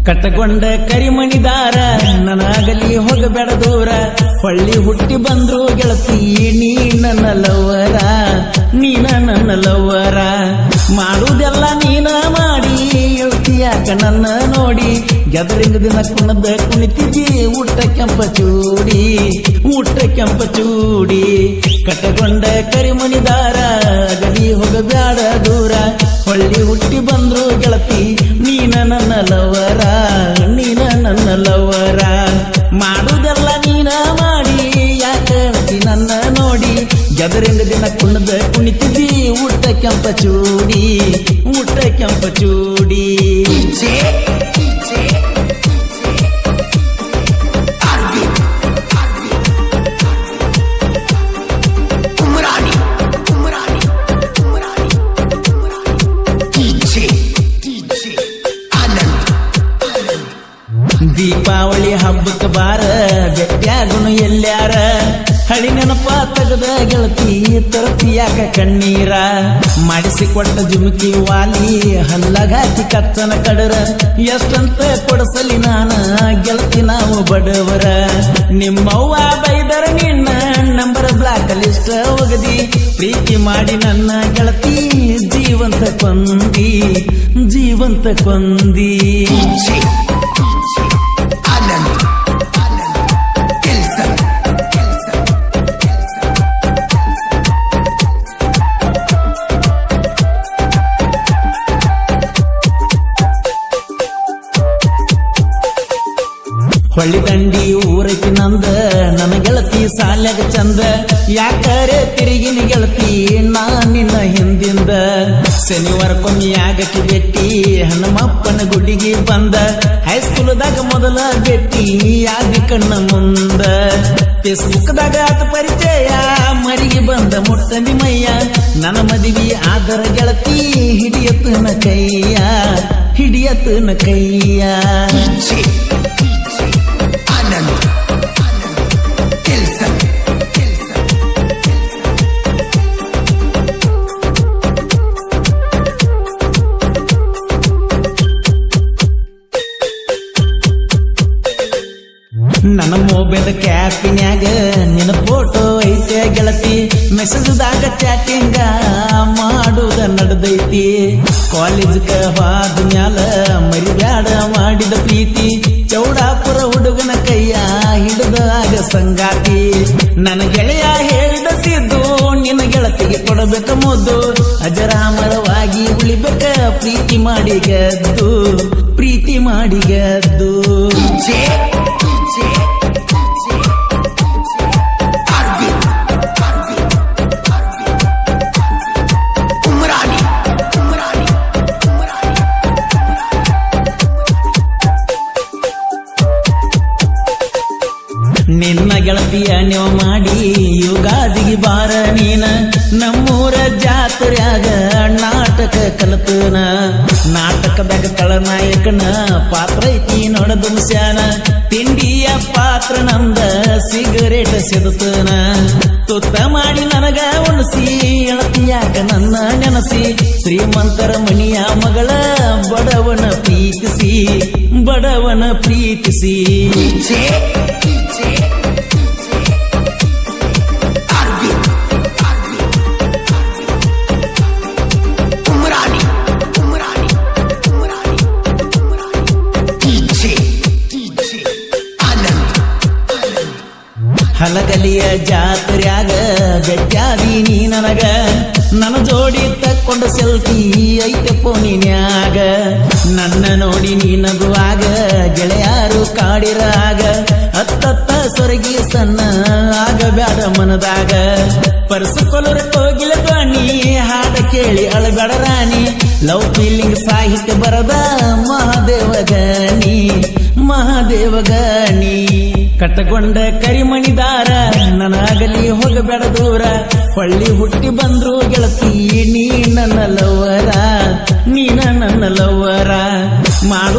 ಕಟ್ಟಗೊಂಡ ಕರಿಮಣಿದಾರ ನನಗಲಿ ಹೋಗಬೇಡ ದೂರ ಹೊಳ್ಳಿ ಹುಟ್ಟಿ ಬಂದ್ರು ಗೆಳತಿ ನೀ ನನ್ನ ಲವ್ವರ ನೀನ ನನ್ನ ಲವ್ವರ ಮಾಡುವುದೆಲ್ಲ ನೀನ ಮಾಡಿ ಹೇಳ್ತೀಯಾಕ ನನ್ನ ನೋಡಿ ಗೆದರಿಂಗ ದಿನ ಕುಣದ ಕುಣಿತಿದ್ದಿ ಊಟ ಕೆಂಪ ಚೂಡಿ ಕಟ್ಟಗೊಂಡ ಕರಿಮಣಿದಾರ ಗಲಿ ಹೋಗಬೇಡ ದೂರ ಹೊಳ್ಳಿ ಹುಟ್ಟಿ ಬಂದ್ರು ಗೆಳತಿ ನೀನ ನನ್ನ ಲವ್ವರ ನೀನ ನನ್ನ ಲವ್ವರ ಮಾಡುವುದೆಲ್ಲ ನೀನ ಮಾಡಿ ಯಾಕೆ ನನ್ನ ನೋಡಿ ಗೆದರಿಂದ ದಿನ ಕುಣದ ಕುಣಿತಿದ್ದಿ ಊಟ ಕೆಂಪ ಚೂಡಿ ದೀಪಾವಳಿ ಹಬ್ಬಕ್ಕೆ ಬಾರ ಬೆಟ್ಟ್ಯಾಗುನು ಎಲ್ಲ್ಯಾರ ಹಳಿ ನೆನಪ ತಗದ ಗೆಳತಿ ತರತಿಯಾಕ ಕಣ್ಣೀರ ಮಾಡಿಸಿಕೊಟ್ಟ ಜುಮುಕಿ ವಾಲಿ ಹಲ್ಲಗಾಕಿ ಕಚ್ಚನ ಕಡರ ಎಷ್ಟಂತ ಕೊಡಸಲಿ ನಾನ ಗೆಳತಿ ನಾವು ಬಡವರ ನಿಮ್ಮವ್ವ ಬೈದರ ನಿನ್ನ ನಂಬರ್ ಬ್ಲಾಕ್ ಲಿಸ್ಟ್ ಒಗದಿ ಪ್ರೀತಿ ಮಾಡಿ ನನ್ನ ಗೆಳತಿ ಜೀವಂತ ಕೊಂದಿ ಹೊಳ್ಳಿ ದಂಡಿ ಊರೈತಿ ನಂದ ನನ್ನ ಗೆಳತಿ ಸಾಲ್ಯಾಗ ಚಂದ ಯಾಕರೆ ತಿರುಗಿನ ಗೆಳತಿ ನಾ ನಿನ್ನ ಹಿಂದಿಂದ ಶನಿವಾರಕ್ಕೊಮ್ಮೆ ಆಗಕ್ಕೆ ಭೇಟಿ ಹನುಮಪ್ಪನ ಗುಡಿಗೆ ಬಂದ ಹೈಸ್ಕೂಲ್ದಾಗ ಮೊದಲ ಭೇಟಿ ಆದಿ ಕಣ್ಣ ಮುಂದ ಫೇಸ್ಬುಕ್ದಾಗ ಆತ ಪರಿಚಯ ಮರಿಗೆ ಬಂದ ಮುಟ್ಟಂದಿ ಮಯ್ಯ ನನ್ನ ಮದುವೆ ಆದರ ಗೆಳತಿ ಹಿಡಿಯತನ ಕೈಯ ನನ್ನ ಮೊಬೈಲ್ ಕ್ಯಾಪಿನ್ಯಾಗ ನಿನ್ನ ಫೋಟೋ ಐತೆ ಗೆಳತಿ ಮೆಸೇಜ್ದಾಗ ಚಾಟಿಂಗ ಮಾಡುದ ನಡೆದೈತಿ ಕಾಲೇಜ್ಗ ಹೋದ ಮ್ಯಾಲ ಮರಿಬ್ಯಾಡ ಮಾಡಿದ ಪ್ರೀತಿ ಚೌಡಾಪುರ ಹುಡುಗನ ಕೈಯ ಹಿಡಿದಾಗ ಸಂಗಾತಿ ನನ್ನ ಗೆಳೆಯ ಹೇಳಿದ ಸಿದ್ದು ನಿನ್ನ ಗೆಳತಿಗೆ ಕೊಡಬೇಕ ಮುದ್ದು ಅಜರಾಮರವಾಗಿ ಉಳಿಬೇಕ ಪ್ರೀತಿ ಮಾಡಿ ಗೆದ್ದು ನಿನ್ನ ಗೆಳತಿಯ ನೀವು ಮಾಡಿ ಯುಗಾದಿಗೆ ಬಾರ ನೀನ ನಮ್ಮೂರ ಜಾತ್ರ್ಯಾಗ ನಾಟಕ ಕಲತನ ನಾಟಕದಾಗ ತಳನಾಯಕನ ಪಾತ್ರ ಐತಿ ನೋಡದು ಮುಸ್ಯಾನ ತಿಂಡಿಯ ಪಾತ್ರ ನಂದ ಸಿಗರೇಟ್ ಸೆದುತನ ತುತ್ತ ಮಾಡಿ ನನಗ ಉಣಿಸಿ ಎಳತಿಯಾಕ ನನ್ನ ನೆನಸಿ ಶ್ರೀಮಂತರ ಮಣಿಯ ಮಗಳ ಬಡವನ ಪ್ರೀತಿಸಿ ಹಲಗಲಿಯ ಜಾತ್ರ್ಯಾಗ ಬೆಟ್ಟಾದಿ ನೀ ನನಗ ನನ್ನ ಜೋಡಿ ತಕ್ಕೊಂಡ ಸೆಲ್ಫಿ ಐತೆ ಫೋನಿನ್ಯಾಗ ನನ್ನ ನೋಡಿ ನೀ ನಗುವಾಗ ಗೆಳೆಯಾರು ಕಾಡಿರಾಗ ಹತ್ತತ್ತ ಸೊರಗಿ ಸಣ್ಣ ಆಗಬ್ಯಾಡ ಮನದಾಗ ಪರ್ಸ ಕೊಲರ ಕೋಗಿಲ ಧ್ವನಿ ಹಾಡ ಕೇಳಿ ಅಳಬೇಡ ರಾಣಿ ಲವ್ ಫೀಲಿಂಗ್ ಸಾಹಿತ್ಯ ಬರದ ಮಹಾದೇವ ಗಣಿ ಕಟ್ಟಗೊಂಡ ಕರಿಮಣಿದಾರ ನನಗಲಿ ಹೋಗಬೇಡ ದೂರ ಹೊಳ್ಳಿ ಹುಟ್ಟಿ ಬಂದ್ರು ಗೆಳತಿ ನೀ ನನ್ನ ಲವ್ವರ ಮಾಡು